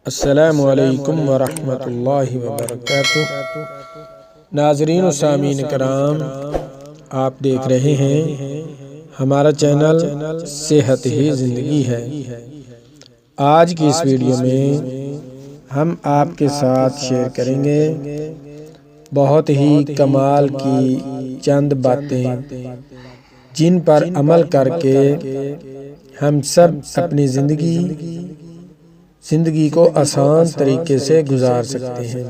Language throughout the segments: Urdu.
السلام علیکم ورحمۃ اللہ وبرکاتہ۔ ناظرین و سامعین کرام، آپ دیکھ رہے ہیں ہمارا چینل صحت ہی زندگی ہے۔ آج کی اس ویڈیو میں ہم آپ کے ساتھ شیئر کریں گے بہت ہی کمال کی چند باتیں جن پر عمل کر کے ہم سب اپنی زندگی کو آسان طریقے سے گزار سکتے ہیں۔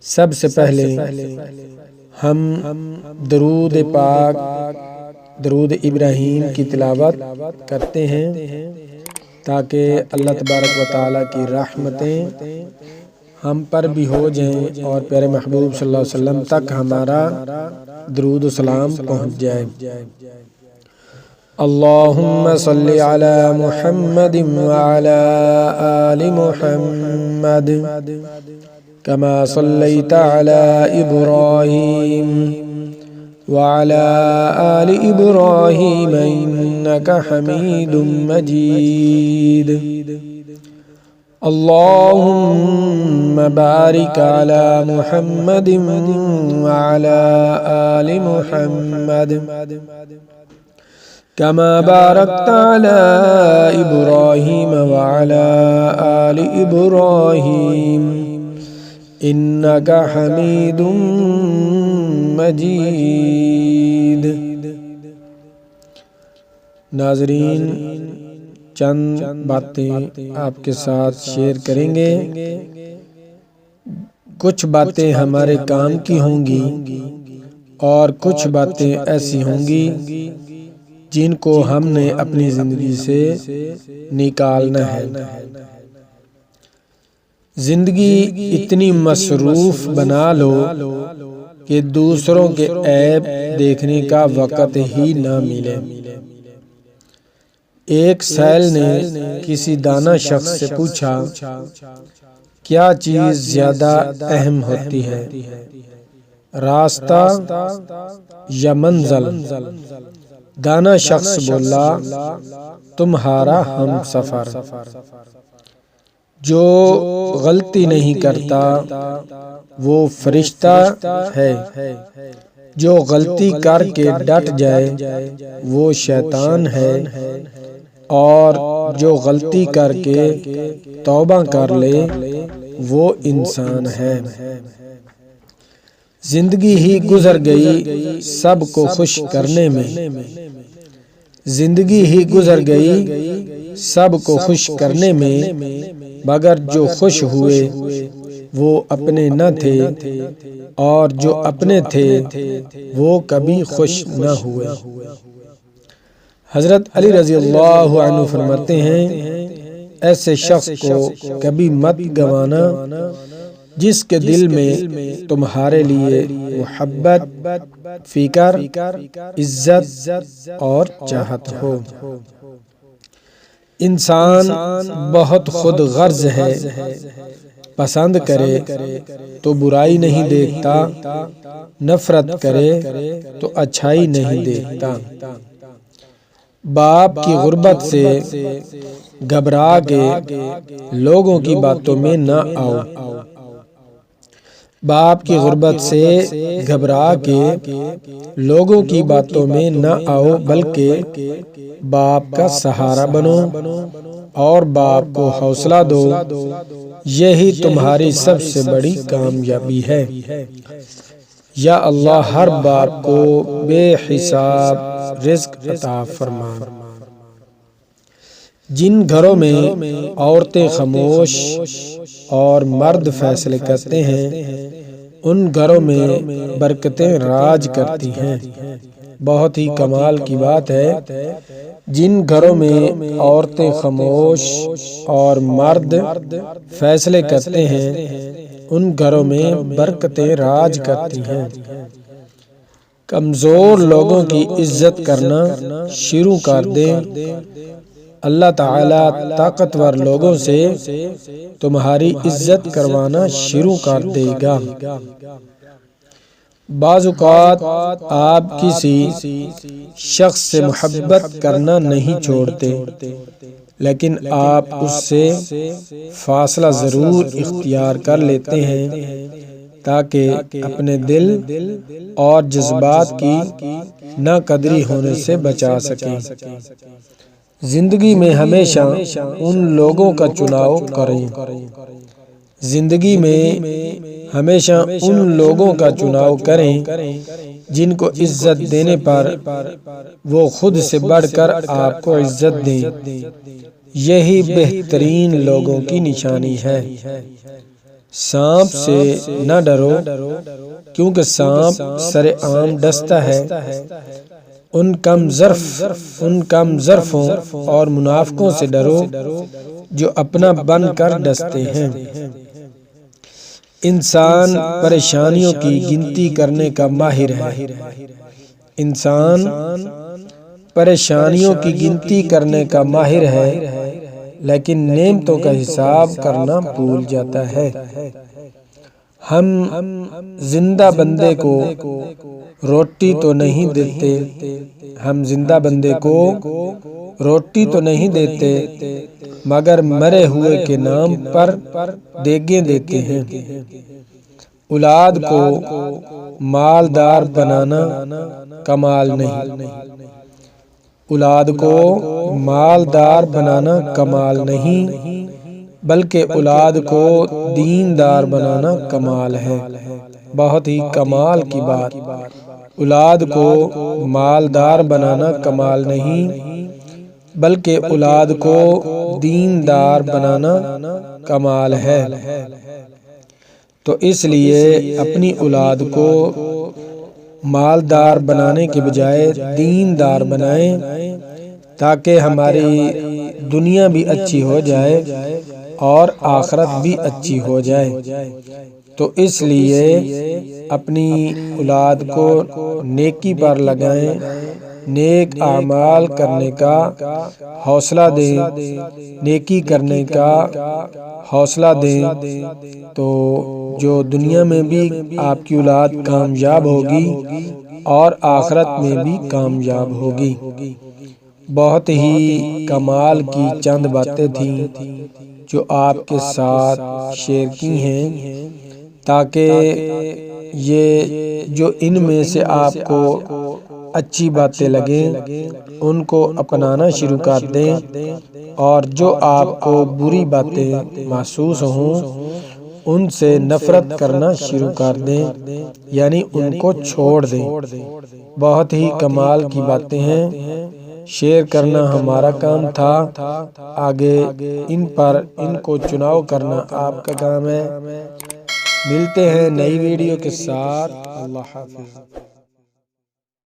سب سے پہلے ہم درود پاک، درود ابراہیم کی تلاوت کرتے ہیں تاکہ اللہ تبارک و تعالیٰ کی رحمتیں ہم پر بھی ہو جائیں اور پیارے محبوب صلی اللہ علیہ وسلم تک ہمارا درود و سلام پہنچ جائے۔ اللہم صلی علی محمد وعلی آل محمد کما صلیت علی ابراہیم وعلی آل ابراہیم انک حمید مجید۔ اللہم بارک علی محمد وعلی آل محمد كما باركت على إبراهيم وعلى آل إبراهيم إنك حميد مجيد۔ ناظرین، چند باتیں آپ کے ساتھ شیئر کریں گے۔ کچھ باتیں ہمارے کام کی ہوں گی اور کچھ باتیں ایسی ہوں گی جن کو ہم نے اپنی زندگی سے نکالنا ہے۔ زندگی اتنی مصروف بنا لو کہ دوسروں کے عیب دیکھنے کا وقت ہی نہ ملے۔ ایک سائل نے کسی دانا شخص سے پوچھا، کیا چیز زیادہ اہم ہوتی ہے، راستہ یا منزل؟ دانا شخص بولا، تمہارا ہم سفر۔ جو غلطی نہیں کرتا وہ فرشتہ ہے، جو غلطی کر کے ڈٹ جائے وہ شیطان ہے، اور جو غلطی کر کے توبہ کر لے وہ انسان ہے۔ زندگی ہی گزر گئی سب کو خوش کرنے میں، زندگی ہی گزر گئی سب کو خوش کرنے میں، مگر جو خوش ہوئے وہ اپنے نہ تھے اور جو اپنے تھے وہ کبھی خوش نہ ہوئے۔ حضرت علی رضی اللہ عنہ فرماتے ہیں، ایسے شخص کو کبھی مت گوانا جس کے دل میں تمہارے لیے محبت، فکر، عزت اور چاہت ہو۔ انسان بہت خود غرض ہے، پسند کرے تو برائی نہیں دیکھتا، نفرت کرے تو اچھائی نہیں دیکھتا۔ باپ کی غربت سے گھبرا کے لوگوں کی باتوں میں نہ آؤ، باپ کی غربت سے گھبرا کے لوگوں کی باتوں میں نہ آؤ، بلکہ باپ کا سہارا بنو اور باپ کو حوصلہ دو، یہی تمہاری سب سے بڑی کامیابی ہے۔ یا اللہ ہر باپ کو بے حساب رزق عطا فرما۔ جن گھروں میں عورتیں خاموش اور مرد فیصلے کرتے ہیں ان گھروں میں برکتیں راج کرتی ہیں۔ بہت ہی کمال کی بات ہے، جن گھروں میں عورتیں خاموش اور مرد فیصلے کرتے ہیں ان گھروں میں برکتیں راج کرتی ہیں۔ کمزور لوگوں کی عزت کرنا شروع کر دیں، اللہ تعالیٰ طاقتور لوگوں سے تمہاری عزت کروانا شروع کر دے گا۔ بعض اوقات آپ کسی شخص سے محبت کرنا نہیں چھوڑتے، لیکن آپ اس سے فاصلہ ضرور اختیار کر لیتے ہیں تاکہ اپنے دل اور جذبات کی ناقدری ہونے سے بچا سکیں۔ زندگی میں ہمیشہ ان لوگوں کا چناؤ کریں زندگی میں ہمیشہ ان لوگوں کا چناؤ کریں جن کو عزت دینے پر وہ خود سے بڑھ کر آپ کو عزت دیں۔ یہی بہترین لوگوں کی نشانی ہے۔ سانپ سے نہ ڈرو کیونکہ سانپ سرعام ڈستا ہے۔ ان کم ظرفوں اور منافقوں سے ڈرو جو اپنا بن کر ڈستے ہیں۔ انسان پریشانیوں کی گنتی کرنے کا ماہر ہے۔ انسان پریشانیوں کی گنتی کرنے کا ماہر ہے لیکن نعمتوں کا حساب کرنا بھول جاتا ہے۔ ہم زندہ بندے کو روٹی تو نہیں دیتے روٹی تو نہیں دیتے مگر مرے ہوئے کے نام پر دیگیں دیتے ہیں۔ اولاد کو مالدار بنانا کمال نہیں اولاد کو مالدار بنانا کمال نہیں بلکہ اولاد کو دیندار بنانا کمال ہے۔ بہت ہی کمال کی بات۔ اولاد کو مالدار بنانا کمال نہیں بلکہ اولاد کو دیندار بنانا کمال ہے۔ تو اس لیے اپنی اولاد کو مالدار بنانے کے بجائے دیندار بنائیں تاکہ ہماری دنیا بھی اچھی ہو جائے اور آخرت بھی اچھی ہو جائے۔ تو اس لیے اپنی اولاد کو نیکی پر لگائیں، نیک اعمال کرنے کا حوصلہ دیں، نیکی کرنے کا حوصلہ دیں تو جو دنیا میں بھی آپ کی اولاد کامیاب ہوگی اور آخرت میں بھی کامیاب ہوگی۔ بہت ہی کمال کی چند باتیں تھیں جو آپ کے ساتھ شیئر کی ہیں تاکہ یہ جو ان میں سے آپ کو اچھی باتیں لگیں ان کو اپنانا شروع کر دیں اور جو آپ کو بری باتیں محسوس ہوں ان سے نفرت کرنا شروع کر دیں، یعنی ان کو چھوڑ دیں۔ بہت ہی کمال کی باتیں ہیں، شیئر کرنا ہمارا کام تھا، آگے ان کو چناؤ کرنا آپ کا کام ہے۔ ملتے ہیں نئی ویڈیو کے ساتھ۔ اللہ حافظ۔